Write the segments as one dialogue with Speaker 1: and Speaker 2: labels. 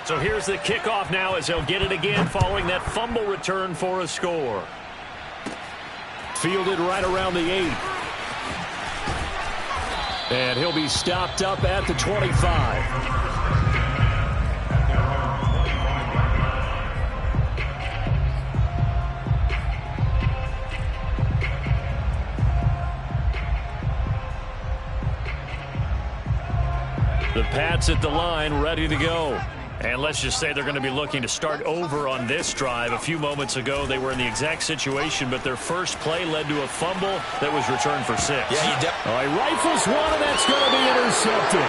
Speaker 1: So here's the kickoff now as he'll get it again following that fumble return for a score. Fielded right around the 8. And he'll be stopped up at the 25. The Pats at the line, ready to go. And let's just say they're going to be looking to start over on this drive. A few moments ago, they were in the exact situation, but their first play led to a fumble that was returned for 6.
Speaker 2: Yeah,
Speaker 1: All right, rifles one, and that's going to be intercepted.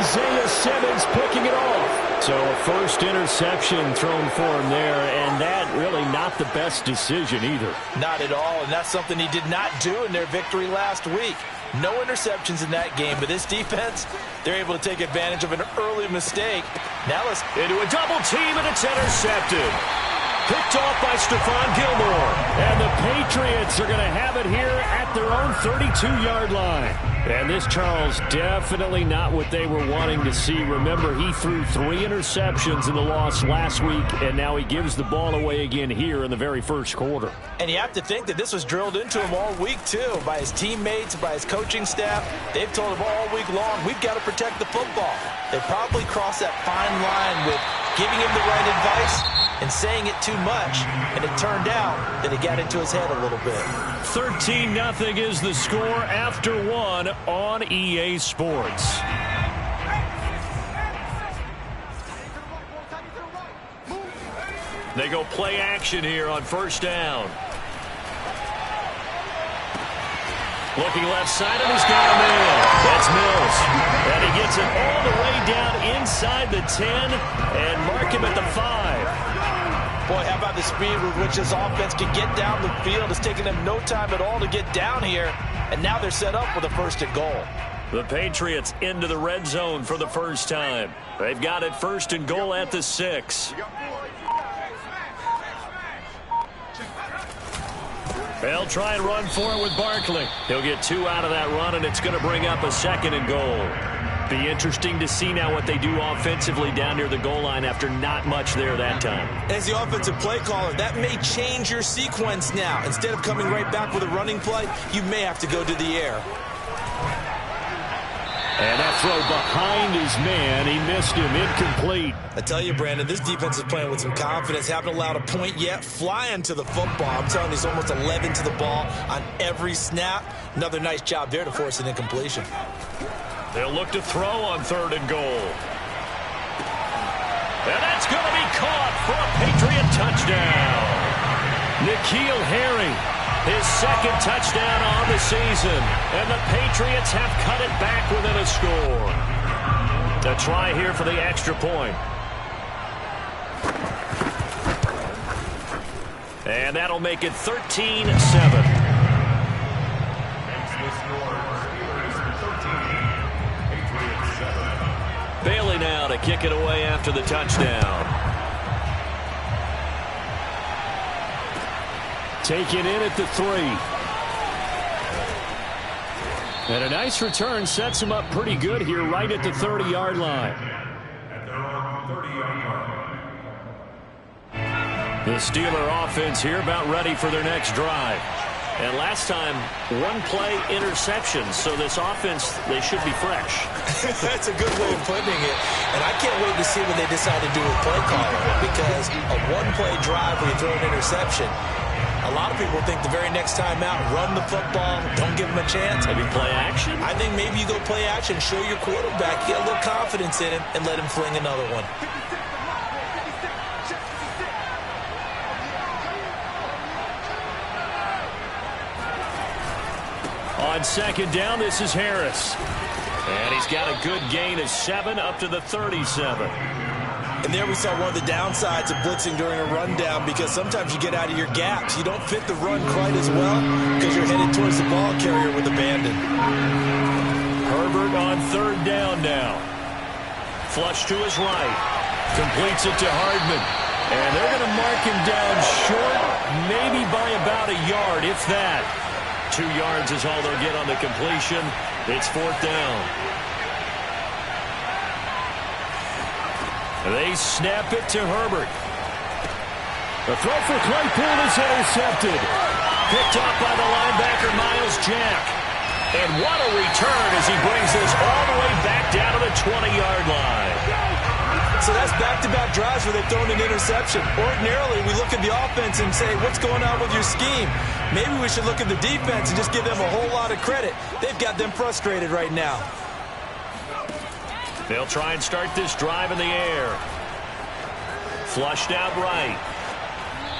Speaker 1: Isaiah Simmons picking it off. So a first interception thrown for him there, and that really not the best decision either.
Speaker 2: Not at all, and that's something he did not do in their victory last week. No interceptions in that game, but this defense, they're able to take advantage of an early mistake. Now let's
Speaker 1: into a double team, and it's intercepted. Picked off by Stephon Gilmore. And the Patriots are going to have it here at their own 32-yard line. And this, Charles, definitely not what they were wanting to see. Remember, he threw 3 interceptions in the loss last week, and now he gives the ball away again here in the very first quarter.
Speaker 2: And you have to think that this was drilled into him all week, too, by his teammates, by his coaching staff. They've told him all week long, we've got to protect the football. They probably crossed that fine line with giving him the right advice and saying it too much, and it turned out that it got into his head a little bit.
Speaker 1: 13-0 is the score after 1 on EA Sports. They go play action here on first down. Looking left side, and he's got a man. That's Mills. And he gets it all the way down inside the 10 and mark him at the 5.
Speaker 2: Boy, how about the speed with which this offense can get down the field? It's taken them no time at all to get down here, and now they're set up with a first and goal.
Speaker 1: The Patriots into the red zone for the first time. They've got it first and goal at the 6. They'll try and run for it with Barkley. He'll get 2 out of that run, and it's going to bring up a second and goal. Be interesting to see now what they do offensively down near the goal line after not much there that time.
Speaker 2: As the offensive play caller, that may change your sequence now. Instead of coming right back with a running play, you may have to go to the air.
Speaker 1: And that throw behind his man, he missed him, incomplete.
Speaker 2: I tell you, Brandon, this defense is playing with some confidence. Haven't allowed a point yet. Flying to the football. I'm telling you, it's almost 11 to the ball on every snap. Another nice job there to force an incompletion.
Speaker 1: They'll look to throw on third and goal. And that's going to be caught for a Patriot touchdown. N'Keal Harry, his second touchdown on the season. And the Patriots have cut it back within a score. A try here for the extra point. And that'll make it 13-7. Bailey now to kick it away after the touchdown. Taken in at the 3. And a nice return sets him up pretty good here right at the 30-yard line. The Steeler offense here about ready for their next drive. And last time, 1-play interception. So this offense, they should be fresh.
Speaker 2: That's a good way of putting it. And I can't wait to see what they decide to do with play calling. Because a 1-play drive where you throw an interception, a lot of people think the very next time out, run the football, don't give them a chance.
Speaker 1: Maybe play action?
Speaker 2: I think maybe you go play action, show your quarterback, get a little confidence in him, and let him fling another one.
Speaker 1: On second down, this is Harris. And he's got a good gain of 7 up to the 37.
Speaker 2: And there we saw one of the downsides of blitzing during a rundown, because sometimes you get out of your gaps. You don't fit the run quite as well because you're headed towards the ball carrier with abandon.
Speaker 1: Herbert on third down now. Flush to his right. Completes it to Hardman. And they're going to mark him down short, maybe by about a yard, if that. 2 yards is all they'll get on the completion. It's fourth down. They snap it to Herbert. The throw for Claypool is intercepted. Picked off by the linebacker, Myles Jack. And what a return as he brings this all the way back down to the 20-yard line.
Speaker 2: So that's back-to-back drives where they've thrown an interception. Ordinarily, we look at the offense and say, what's going on with your scheme? Maybe we should look at the defense and just give them a whole lot of credit. They've got them frustrated right now.
Speaker 1: They'll try and start this drive in the air. Flushed out right.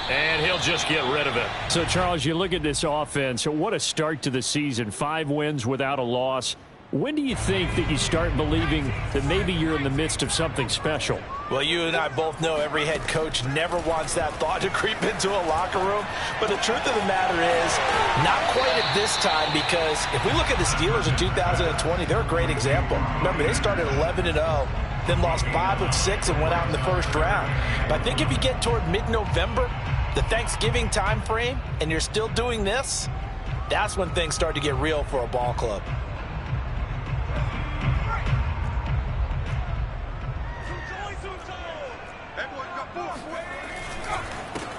Speaker 1: And he'll just get rid of it. So, Charles, you look at this offense. What a start to the season. 5 wins without a loss. When do you think that you start believing that maybe you're in the midst of something special?
Speaker 2: Well, you and I both know every head coach never wants that thought to creep into a locker room. But the truth of the matter is, not quite at this time, because if we look at the Steelers in 2020, they're a great example. Remember, they started 11-0. Then lost 5 of 6 and went out in the first round. But I think if you get toward mid-November, the Thanksgiving time frame, and you're still doing this, that's when things start to get real for a ball club.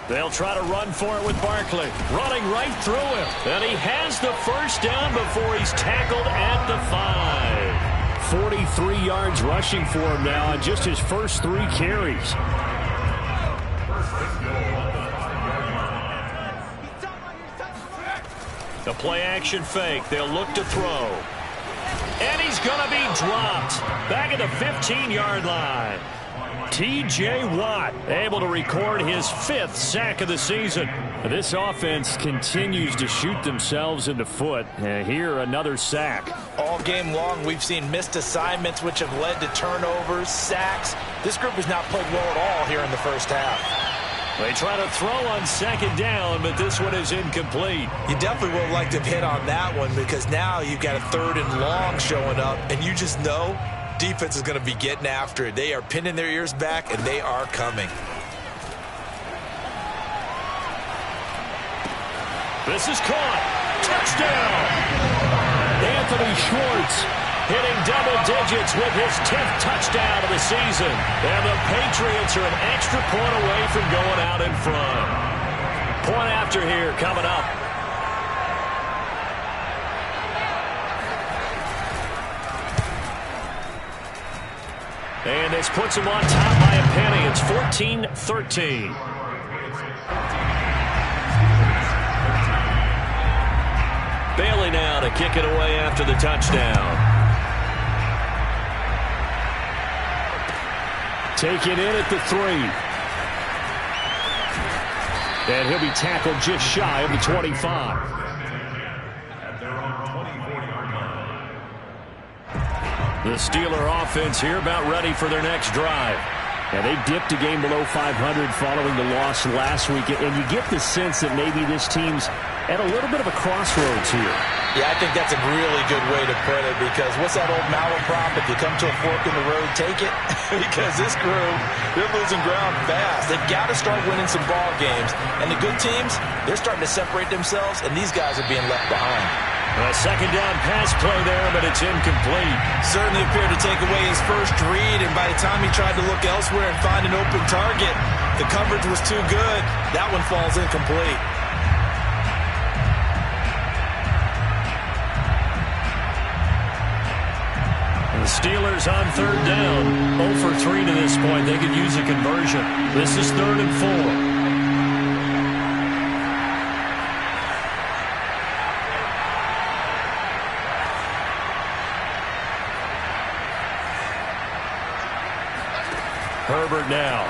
Speaker 1: They'll try to run for it with Barkley. Running right through him. And he has the first down before he's tackled at the 5. 43 yards rushing for him now on just his first 3 carries. The play-action fake. They'll look to throw. And he's going to be dropped. Back at the 15-yard line. T.J. Watt able to record his 5th sack of the season. This offense continues to shoot themselves in the foot. Here, another sack.
Speaker 2: All game long, we've seen missed assignments, which have led to turnovers, sacks. This group has not played well at all here in the first half.
Speaker 1: They try to throw on 2nd down, but this one is incomplete.
Speaker 2: You definitely would have liked to have hit on that one, because now you've got a 3rd and long showing up, and you just know defense is going to be getting after it. They are pinning their ears back, and they are coming.
Speaker 1: This is caught. Touchdown! Anthony Schwartz hitting double digits with his 10th touchdown of the season. And the Patriots are an extra point away from going out in front. Point after here coming up. And this puts him on top by a penny. It's 14-13. Bailey now to kick it away after the touchdown. Taken in at the 3. And he'll be tackled just shy of the 25. The Steeler offense here about ready for their next drive. And they dipped a game below 500 following the loss last week. And you get the sense that maybe this team's at a little bit of a crossroads here.
Speaker 2: Yeah, I think that's a really good way to put it, because what's that old malaprop? If you come to a fork in the road, take it. Because this group, they're losing ground fast. They've got to start winning some ball games. And the good teams, they're starting to separate themselves, and these guys are being left behind.
Speaker 1: A 2nd down pass play there, but it's incomplete.
Speaker 2: Certainly appeared to take away his first read, and by the time he tried to look elsewhere and find an open target, the coverage was too good. That one falls incomplete.
Speaker 1: The Steelers on 3rd down. 0 for 3 to this point. They could use a conversion. This is 3rd and 4. Herbert now.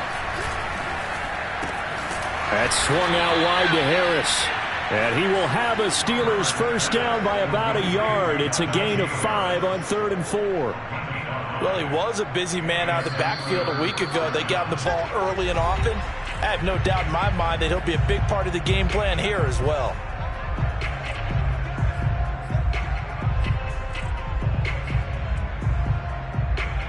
Speaker 1: That's swung out wide to Harris. And he will have a Steelers first down by about a yard. It's a gain of 5 on 3rd and 4.
Speaker 2: Well, he was a busy man out of the backfield a week ago. They got him the ball early and often. I have no doubt in my mind that he'll be a big part of the game plan here as well.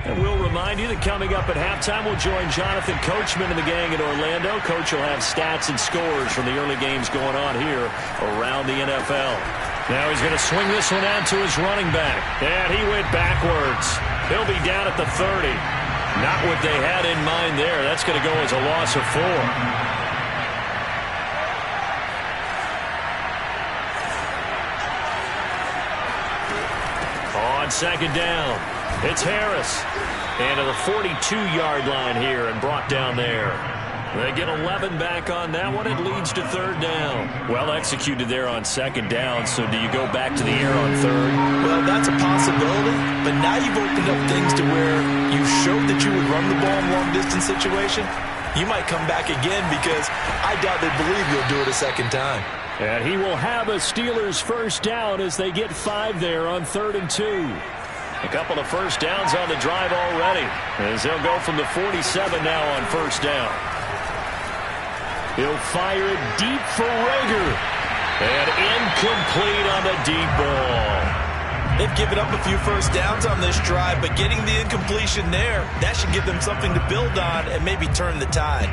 Speaker 1: And we'll remind you that coming up at halftime, we'll join Jonathan Coachman and the gang in Orlando. Coach will have stats and scores from the early games going on here around the NFL. Now he's going to swing this one out to his running back. And he went backwards. He'll be down at the 30. Not what they had in mind there. That's going to go as a loss of 4. On second down, it's Harris. And to the 42-yard line here and brought down there. They get 11 back on that one. It leads to third down. Well executed there on second down. So do you go back to the air on third?
Speaker 2: Well, that's a possibility. But now you've opened up things to where you showed that you would run the ball in long-distance situation. You might come back again because I doubt they believe you'll do it a second time.
Speaker 1: And he will have a Steelers first down as they get 5 there on 3rd and 2. A couple of first downs on the drive already as they'll go from the 47 now on first down. He'll fire it deep for Rager. And incomplete on the deep ball.
Speaker 2: They've given up a few first downs on this drive, but getting the incompletion there, that should give them something to build on and maybe turn the tide.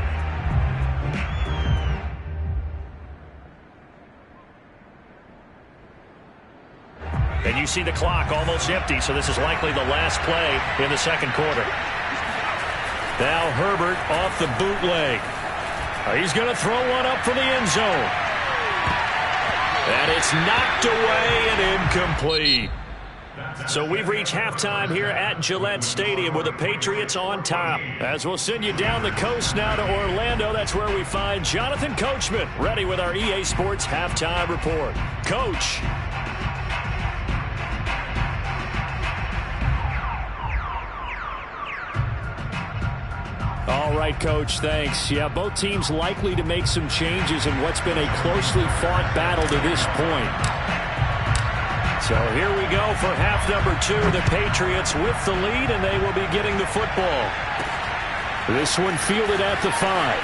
Speaker 1: And you see the clock almost empty, so this is likely the last play in the second quarter. Now Herbert off the bootleg. He's going to throw one up for the end zone. And it's knocked away and incomplete. So we've reached halftime here at Gillette Stadium with the Patriots on top. As we'll send you down the coast now to Orlando, that's where we find Jonathan Coachman ready with our EA Sports Halftime Report. Coach. All right, Coach, thanks. Yeah, both teams likely to make some changes in what's been a closely fought battle to this point. So here we go for half number 2. The Patriots with the lead, and they will be getting the football. This one fielded at the 5.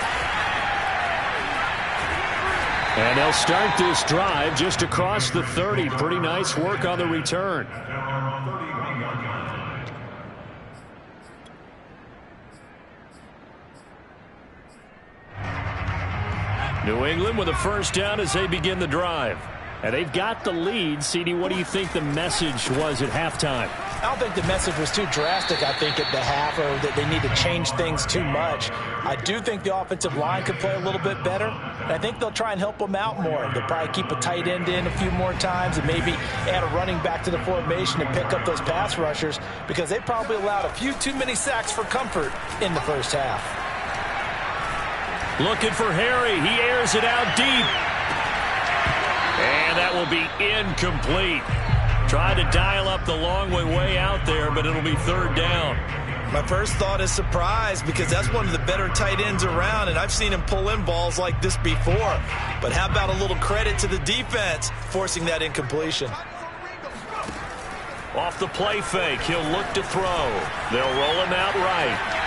Speaker 1: And they'll start this drive just across the 30. Pretty nice work on the return. New England with a first down as they begin the drive. And they've got the lead. CD, what do you think the message was at halftime?
Speaker 3: I don't think the message was too drastic, I think, at the half, or that they need to change things too much. I do think the offensive line could play a little bit better. And I think they'll try and help them out more. They'll probably keep a tight end in a few more times and maybe add a running back to the formation and pick up those pass rushers because they probably allowed a few too many sacks for comfort in the first half.
Speaker 1: Looking for Harry. He airs it out deep. And that will be incomplete. Tried to dial up the long way out there, but it'll be third down.
Speaker 2: My first thought is surprise because that's one of the better tight ends around, and I've seen him pull in balls like this before. But how about a little credit to the defense forcing that incompletion?
Speaker 1: Off the play fake, he'll look to throw. They'll roll him out right.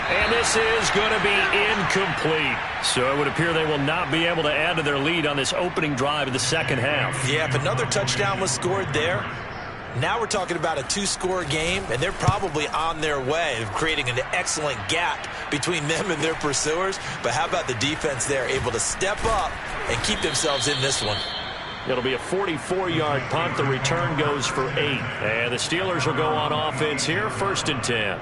Speaker 1: And this is going to be incomplete. So it would appear they will not be able to add to their lead on this opening drive of the second half.
Speaker 2: Yeah, if another touchdown was scored there, now we're talking about a 2-score game, and they're probably on their way of creating an excellent gap between them and their pursuers. But how about the defense there, able to step up and keep themselves in this one?
Speaker 1: It'll be a 44-yard punt. The return goes for 8. And the Steelers will go on offense here, 1st and 10.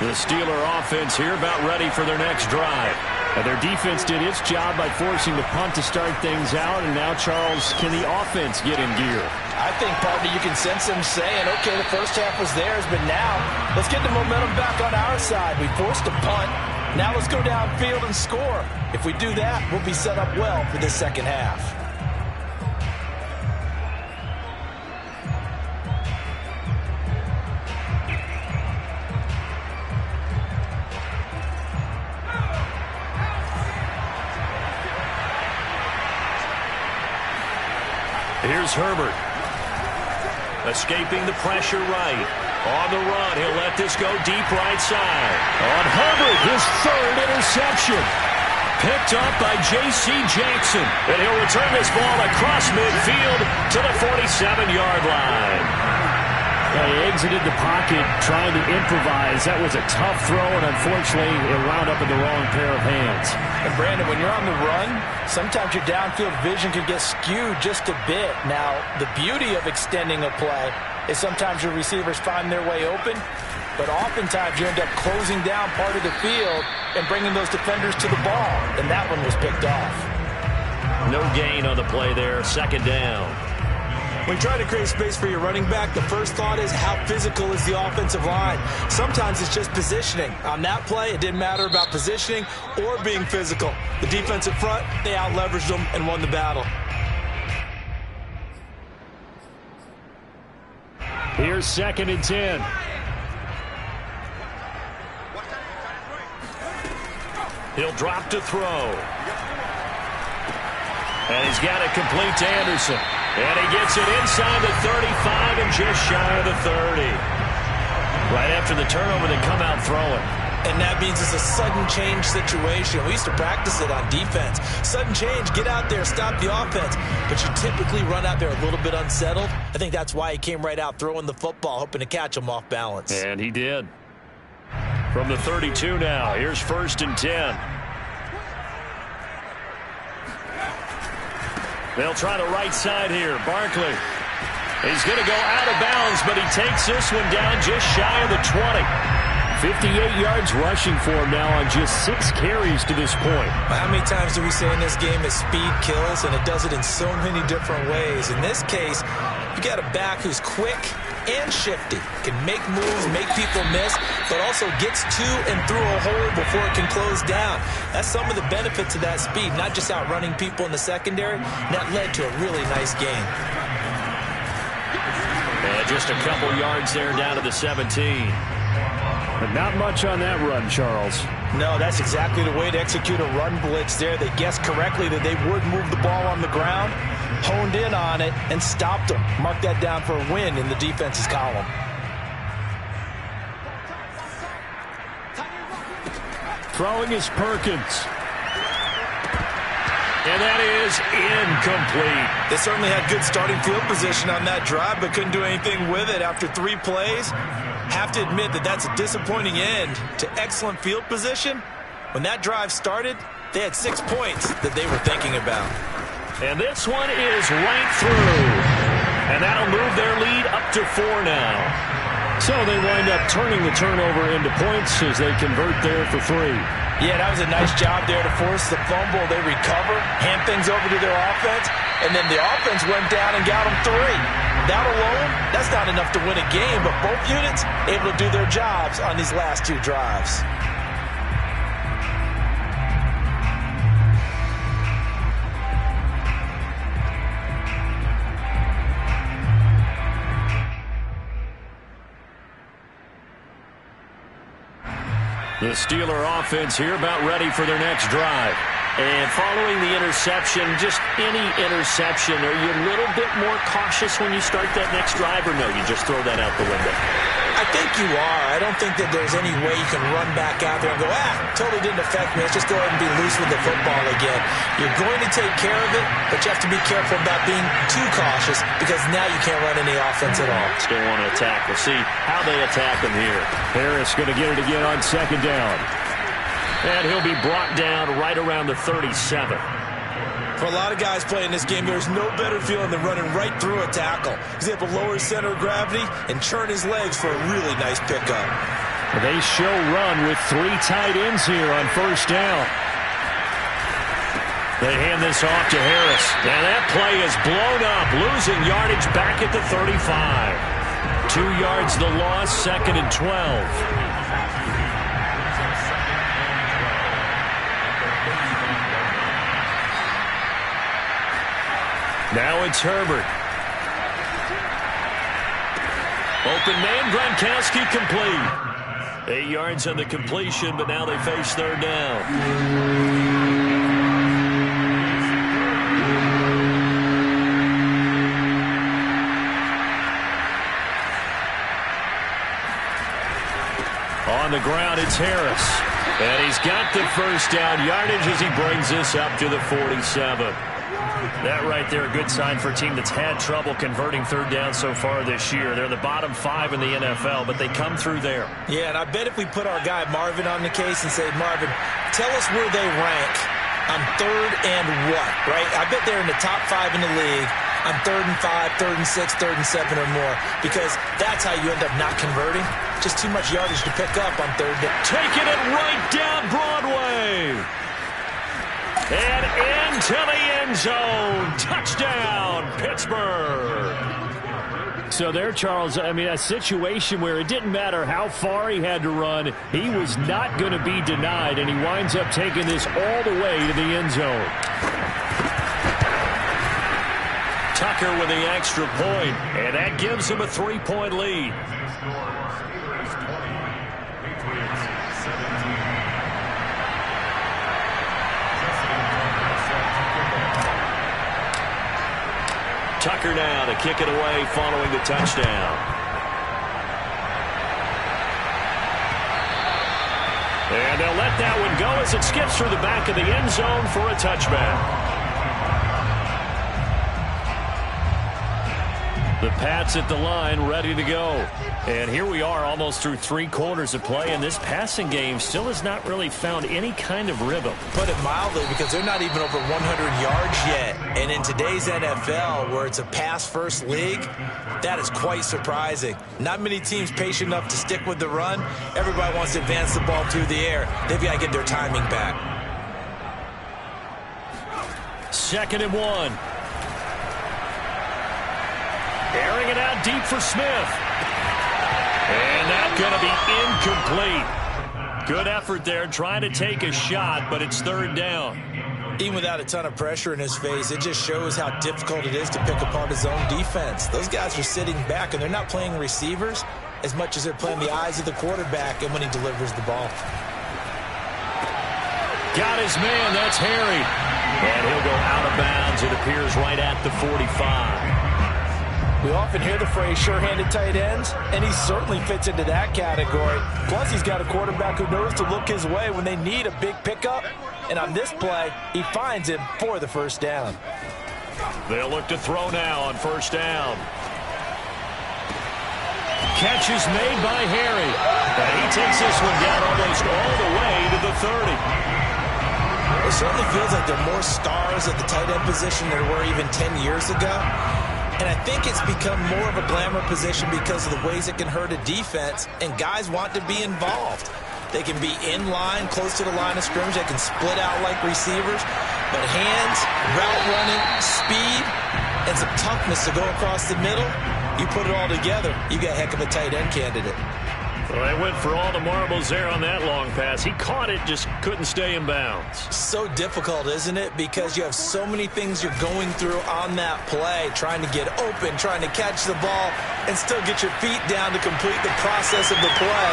Speaker 1: The Steeler offense here about ready for their next drive. And their defense did its job by forcing the punt to start things out. And now, Charles, can the offense get in gear?
Speaker 3: I think, partner, you can sense them saying, okay, the first half was theirs, but now let's get the momentum back on our side. We forced a punt. Now let's go downfield and score. If we do that, we'll be set up well for this second half.
Speaker 1: Here's Herbert. Escaping the pressure right. On the run, he'll let this go deep right side. On Herbert, his 3rd interception. Picked up by J.C. Jackson. And he'll return this ball across midfield to the 47-yard line. He exited the pocket trying to improvise. That was a tough throw, and unfortunately, it wound up in the wrong pair of hands.
Speaker 3: And, Brandon, when you're on the run, sometimes your downfield vision can get skewed just a bit. Now, the beauty of extending a play is sometimes your receivers find their way open. but oftentimes you end up closing down part of the field and bringing those defenders to the ball, and that one was picked off.
Speaker 1: No gain on the play there, second down.
Speaker 3: When you try to create space for your running back, the first thought is how physical is the offensive line. Sometimes it's just positioning. On that play, it didn't matter about positioning or being physical. The defensive front, they out-leveraged them and won the battle.
Speaker 1: Here's 2nd and 10. He'll drop to throw. And he's got it complete to Anderson. And he gets it inside the 35 and just shy of the 30. Right after the turnover, they come out throwing.
Speaker 3: And that means it's a sudden change situation. We used to practice it on defense. Sudden change, get out there, stop the offense. But you typically run out there a little bit unsettled. I think that's why he came right out throwing the football, hoping to catch him off balance.
Speaker 1: And he did. From the 32 now, here's 1st and 10. They'll try the right side here. Barkley. He's going to go out of bounds, but he takes this one down just shy of the 20. 58 yards rushing for him now on just 6 carries to this point.
Speaker 3: How many times do we say in this game that speed kills, and it does it in so many different ways? In this case, you got a back who's quick and shifty, can make moves, make people miss, but also gets to and through a hole before it can close down. That's some of the benefits of that speed, not just outrunning people in the secondary. And that led to a really nice game.
Speaker 1: And just a couple yards there down to the 17. But not much on that run, Charles.
Speaker 3: No, that's exactly the way to execute a run blitz there. They guessed correctly that they would move the ball on the ground, honed in on it, and stopped them. Mark that down for a win in the defense's column.
Speaker 1: Throwing is Perkins. And that is incomplete.
Speaker 3: They certainly had good starting field position on that drive, but couldn't do anything with it after 3 plays. Have to admit that that's a disappointing end to excellent field position. When that drive started, they had 6 points that they were thinking about.
Speaker 1: And this one is right through. And that'll move their lead up to 4 now. So they wind up turning the turnover into points as they convert there for 3.
Speaker 3: Yeah, that was a nice job there to force the fumble. They recover, hand things over to their offense, and then the offense went down and got them 3. That alone, that's not enough to win a game, but both units able to do their jobs on these last 2 drives.
Speaker 1: The Steeler offense here about ready for their next drive. And following the interception, just any interception, are you a little bit more cautious when you start that next drive, or no, you just throw that out the window?
Speaker 3: I think you are. I don't think that there's any way you can run back out there and go, totally didn't affect me. Let's just go ahead and be loose with the football again. You're going to take care of it, but you have to be careful about being too cautious because now you can't run any offense at all.
Speaker 1: Still want to attack. We'll see how they attack them here. Harris going to get it again on 2nd down. And he'll be brought down right around the 37.
Speaker 3: For a lot of guys playing this game, there's no better feeling than running right through a tackle. He's able to lower his center of gravity and churn his legs for a really nice pickup.
Speaker 1: They show run with 3 tight ends here on 1st down. They hand this off to Harris. And that play is blown up, losing yardage back at the 35. 2 yards the loss, 2nd and 12. Now it's Herbert. Open man, Gronkowski complete. 8 yards on the completion, but now they face 3rd down. On the ground, it's Harris. And he's got the 1st down yardage as he brings this up to the 47. That right there, a good sign for a team that's had trouble converting 3rd down so far this year. They're the bottom 5 in the NFL, but they come through there.
Speaker 3: Yeah, and I bet if we put our guy Marvin on the case and say, Marvin, tell us where they rank on 3rd and what, right? I bet they're in the top 5 in the league on 3rd and 5, 3rd and 6, 3rd and 7 or more, because that's how you end up not converting. Just too much yardage to pick up on third down.
Speaker 1: Taking it right down Broadway. And into the end zone. Touchdown, Pittsburgh. So there, Charles, I mean, a situation where it didn't matter how far he had to run. He was not going to be denied, and he winds up taking this all the way to the end zone. Tucker with the extra point, and that gives him a 3-point lead. Tucker now to kick it away following the touchdown. And they'll let that one go as it skips through the back of the end zone for a touchback. The Pats at the line, ready to go. And here we are almost through 3 quarters of play, and this passing game still has not really found any kind of rhythm.
Speaker 3: Put it mildly, because they're not even over 100 yards yet. And in today's NFL, where it's a pass-first league, that is quite surprising. Not many teams patient enough to stick with the run. Everybody wants to advance the ball through the air. They've got to get their timing back.
Speaker 1: 2nd and 1. Airing it out deep for Smith. And that's going to be incomplete. Good effort there trying to take a shot, but it's 3rd down.
Speaker 3: Even without a ton of pressure in his face, it just shows how difficult it is to pick apart his own defense. Those guys are sitting back, and they're not playing receivers as much as they're playing the eyes of the quarterback and when he delivers the ball.
Speaker 1: Got his man. That's Harry. And he'll go out of bounds, it appears, right at the 45.
Speaker 3: We often hear the phrase sure-handed tight ends, and he certainly fits into that category. Plus, he's got a quarterback who knows to look his way when they need a big pickup. And on this play, he finds him for the 1st down.
Speaker 1: They'll look to throw now on 1st down. Catch is made by Harry. And he takes this one down almost all the way to the 30.
Speaker 3: It certainly feels like there are more stars at the tight end position than there were even 10 years ago. And I think it's become more of a glamour position because of the ways it can hurt a defense, and guys want to be involved. They can be in line, close to the line of scrimmage. They can split out like receivers. But hands, route running, speed, and some toughness to go across the middle, you put it all together, you got a heck of a tight end candidate.
Speaker 1: Well, they went for all the marbles there on that long pass. He caught it, just couldn't stay in bounds.
Speaker 3: So difficult, isn't it? Because you have so many things you're going through on that play, trying to get open, trying to catch the ball, and still get your feet down to complete the process of the play.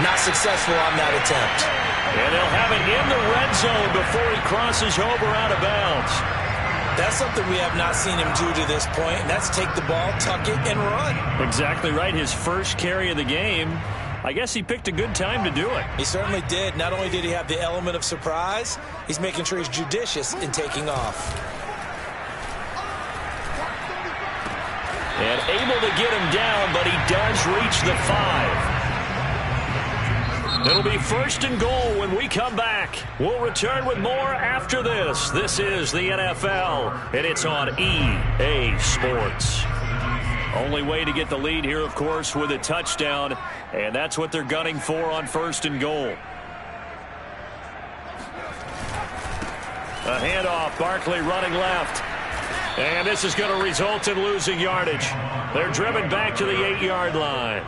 Speaker 3: Not successful on that attempt.
Speaker 1: And they'll have it in the red zone before he crosses over out of bounds.
Speaker 3: That's something we have not seen him do to this point, and that's take the ball, tuck it, and run.
Speaker 1: Exactly right. His first carry of the game. I guess he picked a good time to do it.
Speaker 3: He certainly did. Not only did he have the element of surprise, he's making sure he's judicious in taking off.
Speaker 1: And able to get him down, but he does reach the 5. It'll be 1st and goal when we come back. We'll return with more after this. This is the NFL, and it's on EA Sports. Only way to get the lead here, of course, with a touchdown, and that's what they're gunning for on 1st and goal. A handoff, Barkley running left. And this is going to result in losing yardage. They're driven back to the 8-yard line.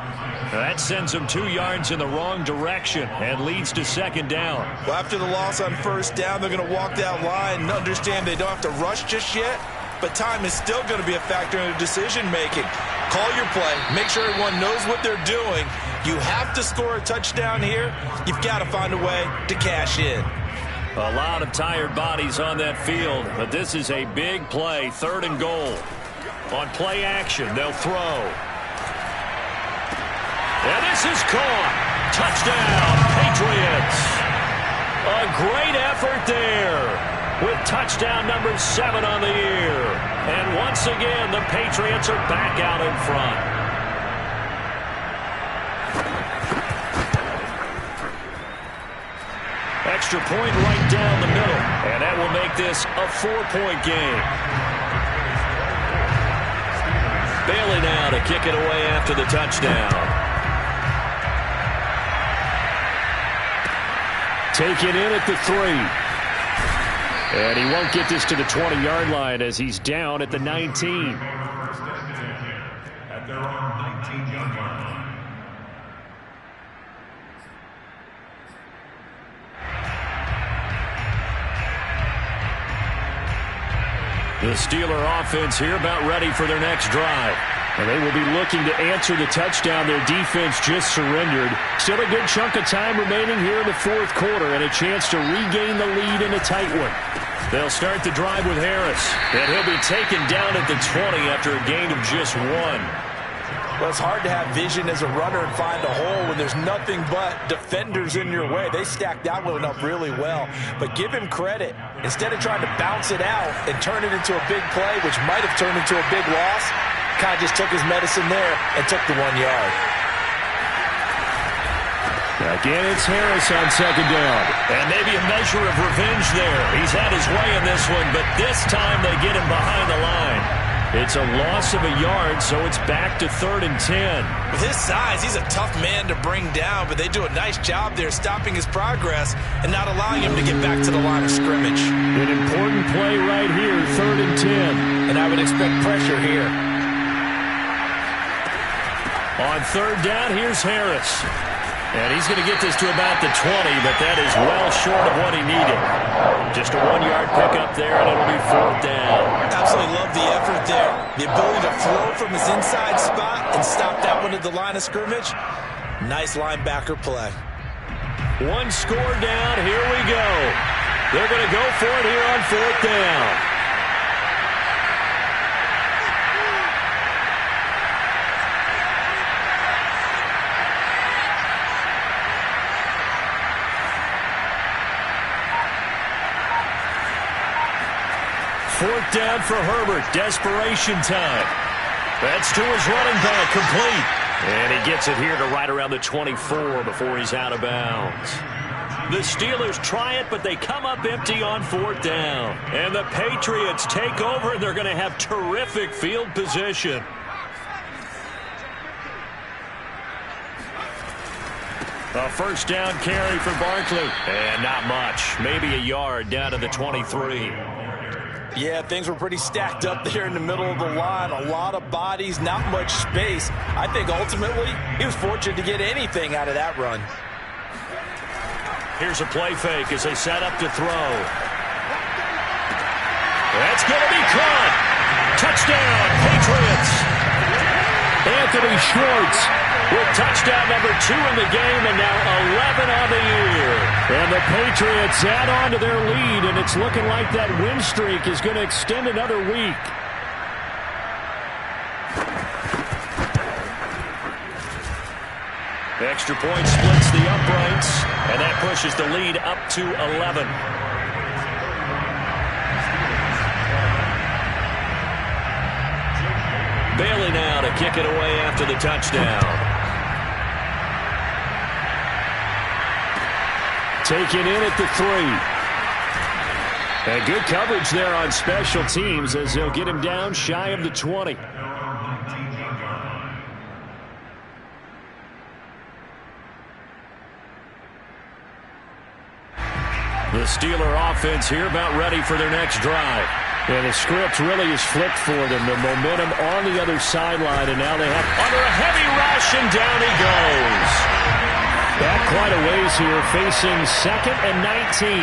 Speaker 1: That sends them 2 yards in the wrong direction and leads to 2nd down.
Speaker 3: Well, after the loss on 1st down, they're going to walk that line and understand they don't have to rush just yet, but time is still going to be a factor in their decision-making. Call your play. Make sure everyone knows what they're doing. You have to score a touchdown here. You've got to find a way to cash in.
Speaker 1: A lot of tired bodies on that field, but this is a big play, 3rd and goal. On play action, they'll throw. And this is caught. Touchdown, Patriots. A great effort there with touchdown number 7 on the year. And once again, the Patriots are back out in front. Extra point right down the middle. And that will make this a 4-point game. Bailey now to kick it away after the touchdown. Taken in at the 3. And he won't get this to the 20-yard line as he's down at the 19.
Speaker 4: At their own 19-yard line.
Speaker 1: The Steeler offense here about ready for their next drive. And they will be looking to answer the touchdown their defense just surrendered. Still a good chunk of time remaining here in the fourth quarter and a chance to regain the lead in a tight one. They'll start the drive with Harris. And he'll be taken down at the 20 after a gain of just 1.
Speaker 3: Well, it's hard to have vision as a runner and find a hole when there's nothing but defenders in your way. They stacked that one up really well. But give him credit. Instead of trying to bounce it out and turn it into a big play, which might have turned into a big loss, kind of just took his medicine there and took the 1 yard.
Speaker 1: Again, it's Harris on second down. And maybe a measure of revenge there. He's had his way in this one, but this time they get him behind the line. It's a loss of a yard, so it's back to 3rd and 10.
Speaker 2: With his size, he's a tough man to bring down, but they do a nice job there stopping his progress and not allowing him to get back to the line of scrimmage.
Speaker 1: An important play right here, 3rd and 10.
Speaker 3: And I would expect pressure here.
Speaker 1: On 3rd down, here's Harris. And he's going to get this to about the 20, but that is well short of what he needed. Just a 1-yard pickup there, and it'll be 4th down.
Speaker 2: Absolutely love the effort there. The ability to flow from his inside spot and stop that one at the line of scrimmage. Nice linebacker play.
Speaker 1: 1 score down. Here we go. They're going to go for it here on 4th down. Fourth down for Herbert. Desperation time. That's to his running back. Complete. And he gets it here to right around the 24 before he's out of bounds. The Steelers try it, but they come up empty on 4th down. And the Patriots take over, and they're going to have terrific field position. A first down carry for Barkley. And not much. Maybe a yard down to the 23.
Speaker 3: Yeah, things were pretty stacked up there in the middle of the line. A lot of bodies, not much space. I think ultimately he was fortunate to get anything out of that run.
Speaker 1: Here's a play fake as they set up to throw. That's going to be caught. Touchdown, Patriots. Anthony Schwartz with touchdown number 2 in the game and now 11 on the year. And the Patriots add on to their lead, and it's looking like that win streak is going to extend another week. Extra point splits the uprights, and that pushes the lead up to 11. Bailey now to kick it away after the touchdown. Taken in at the 3. And good coverage there on special teams as they'll get him down shy of the 20. The Steeler offense here about ready for their next drive. And the script really is flipped for them. The momentum on the other sideline, and now they have under a heavy rush, and down he goes. Back quite a ways here, facing 2nd and 19.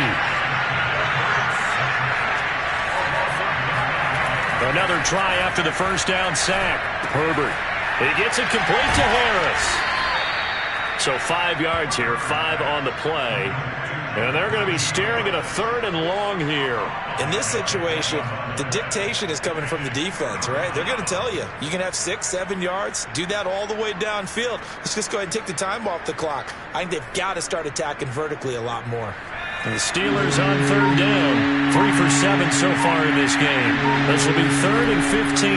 Speaker 1: Another try after the first down sack. Herbert. He gets it complete to Harris. So 5 yards here, 5 on the play. And they're going to be staring at a 3rd and long here.
Speaker 2: In this situation, the dictation is coming from the defense, right? They're going to tell you, you can have 6, 7 yards, do that all the way downfield. Let's just go ahead and take the time off the clock. I think they've got to start attacking vertically a lot more.
Speaker 1: And the Steelers on 3rd down. 3 for 7 so far in this game. This will be 3rd and 15.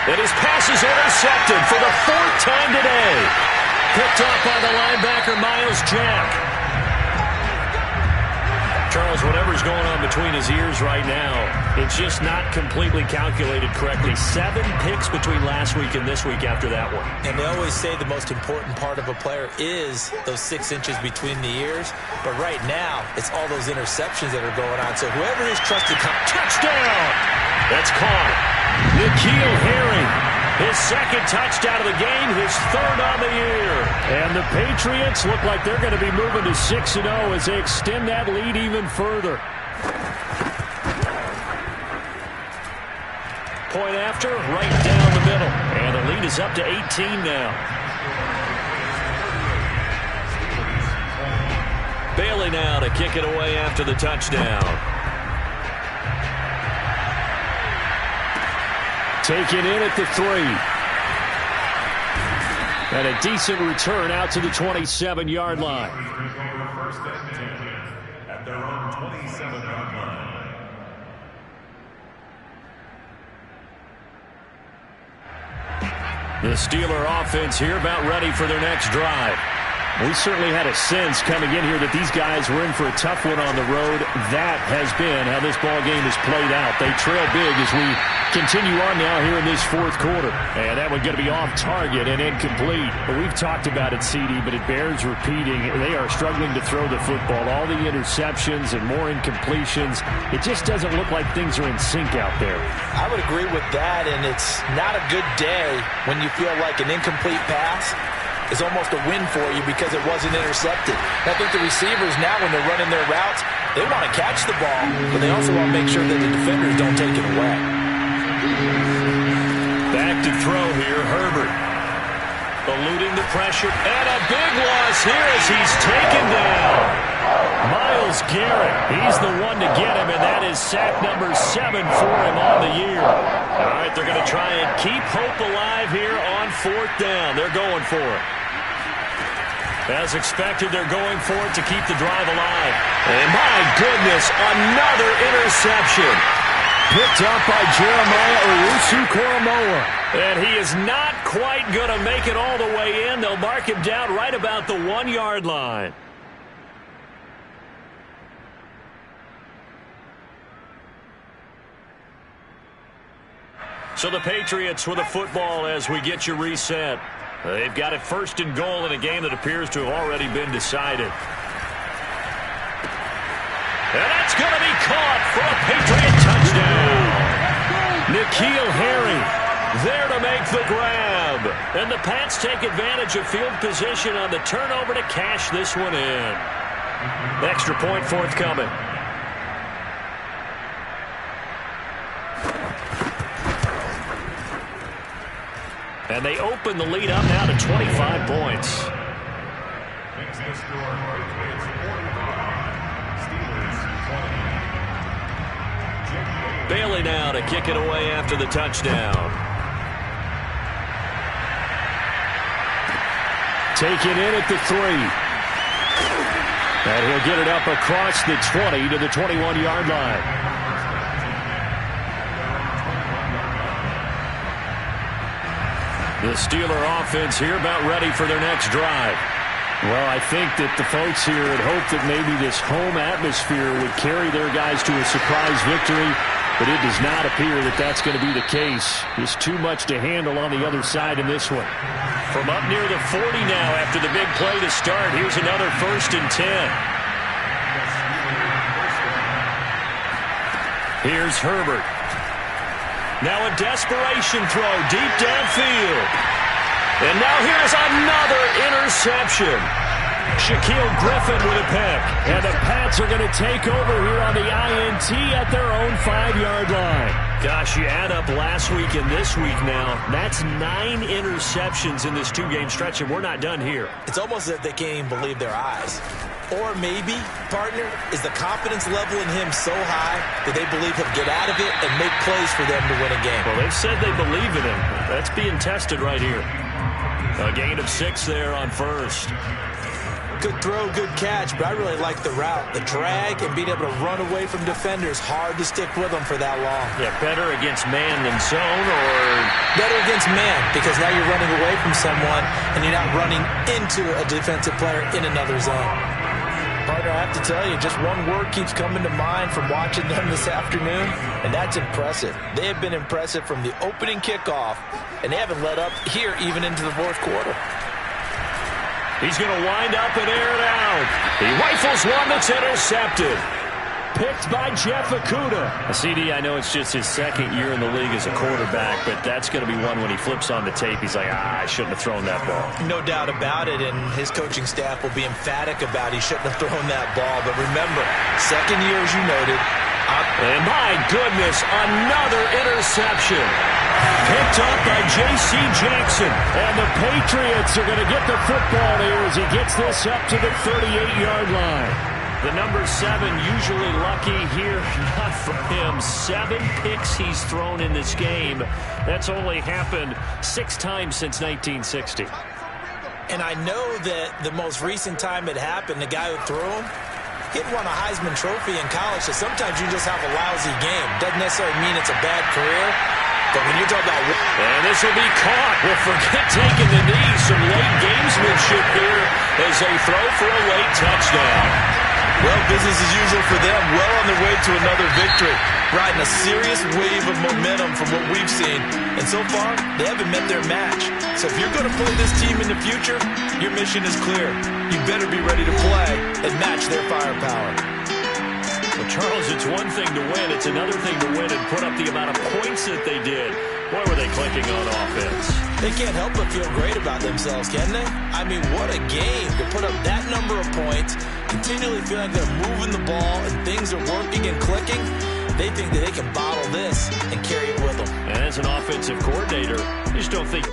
Speaker 1: And his pass is intercepted for the 4th time today. Picked up by the linebacker, Miles Jack. Charles, whatever's going on between his ears right now, it's just not completely calculated correctly. 7 picks between last week and this week after that one.
Speaker 3: And they always say the most important part of a player is those 6 inches between the ears. But right now, it's all those interceptions that are going on. So whoever is trusted...
Speaker 1: Touchdown! That's caught. N'Keal Harry. His second touchdown of the game, his 3rd on the year. And the Patriots look like they're going to be moving to 6-0 as they extend that lead even further. Point after, right down the middle. And the lead is up to 18 now. Bailey now to kick it away after the touchdown. Taken in at the 3. And a decent return out to the 27-yard line.
Speaker 4: First and 10 at their own 27-yard line.
Speaker 1: The Steeler offense here about ready for their next drive. We certainly had a sense coming in here that these guys were in for a tough one on the road. That has been how this ball game has played out. They trail big as we continue on now here in this 4th quarter. And that one going to be off target and incomplete. But we've talked about it, CD, but it bears repeating. They are struggling to throw the football. All the interceptions and more incompletions. It just doesn't look like things are in sync out there.
Speaker 3: I would agree with that, and it's not a good day when you feel like an incomplete pass is almost a win for you because it wasn't intercepted. And I think the receivers now, when they're running their routes, they want to catch the ball, but they also want to make sure that the defenders don't take it away.
Speaker 1: Back to throw here, Herbert. Eluding the pressure, and a big loss here as he's taken down. Myles Garrett, he's the one to get him, and that is sack number 7 for him on the year. All right, they're going to try and keep hope alive here on 4th down. They're going for it. As expected, they're going for it to keep the drive alive. And my goodness, another interception. Picked up by Jeremiah Owusu-Koramoah. And he is not quite going to make it all the way in. They'll mark him down right about the 1-yard line. So the Patriots with the football as we get you reset. They've got it 1st and goal in a game that appears to have already been decided. And that's going to be caught for a Patriot touchdown. N'Keal Harry there to make the grab. And the Pats take advantage of field position on the turnover to cash this one in. Extra point forthcoming. And they open the lead up now to 25 points.
Speaker 4: Makes the score Patriots 45, Steelers 20.
Speaker 1: Bailey now to kick it away after the touchdown. Taken in at the 3. And he'll get it up across the 20 to the 21-yard line. The Steeler offense here about ready for their next drive. Well, I think that the folks here had hoped that maybe this home atmosphere would carry their guys to a surprise victory, but it does not appear that that's going to be the case. Just too much to handle on the other side in this one. From up near the 40 now after the big play to start, here's another 1st and 10. Here's Herbert. Now a desperation throw deep downfield. And now here's another interception. Shaquill Griffin with a pick. And the Pats are going to take over here on the INT at their own 5-yard line. Gosh, you add up last week and this week now. That's 9 interceptions in this 2-game stretch, and we're not done here.
Speaker 3: It's almost as if they can't even believe their eyes. Or maybe, partner, is the confidence level in him so high that they believe he'll get out of it and make plays for them to win a game.
Speaker 1: Well, they've said they believe in him. That's being tested right here. A gain of 6 there on 1st.
Speaker 3: Good throw, good catch, but I really like the route. The drag and being able to run away from defenders, hard to stick with them for that long.
Speaker 1: Yeah, better against man than zone, or
Speaker 3: better against man, because now you're running away from someone and you're not running into a defensive player in another zone. Partner, I have to tell you, just one word keeps coming to mind from watching them this afternoon, and that's impressive. They have been impressive from the opening kickoff, and they haven't let up here even into the fourth quarter.
Speaker 1: He's going to wind up and air it out. He rifles one that's intercepted. Picked by Jeff Okudah. CD, I know it's just his second year in the league as a quarterback, but that's going to be one when he flips on the tape. He's like, I shouldn't have thrown that ball.
Speaker 3: No doubt about it, and his coaching staff will be emphatic about he shouldn't have thrown that ball. But remember, second year, as you noted.
Speaker 1: And my goodness, another interception. Picked up by J.C. Jackson. And the Patriots are going to get the football here as he gets this up to the 38-yard line. The number 7 usually lucky here, not for him. 7 picks he's thrown in this game. That's only happened 6 times since 1960.
Speaker 3: And I know that the most recent time it happened, the guy who threw him, he'd won a Heisman Trophy in college, so sometimes you just have a lousy game. Doesn't necessarily mean it's a bad career, but when you're talking about...
Speaker 1: And this will be caught. Well, forget taking the knee. Some late gamesmanship here as they throw for a late touchdown.
Speaker 3: Well, business as usual for them. Well on their way to another victory. Riding a serious wave of momentum from what we've seen. And so far, they haven't met their match. So if you're going to play this team in the future, your mission is clear. You better be ready to play and match their firepower.
Speaker 1: Well, Charles, it's one thing to win. It's another thing to win and put up the amount of points that they did. Boy, were they clicking on offense.
Speaker 3: They can't help but feel great about themselves, can they? I mean, what a game to put up that number of points, continually feel like they're moving the ball and things are working and clicking. They think that they can bottle this and carry it with them.
Speaker 1: And as an offensive coordinator, I just don't think...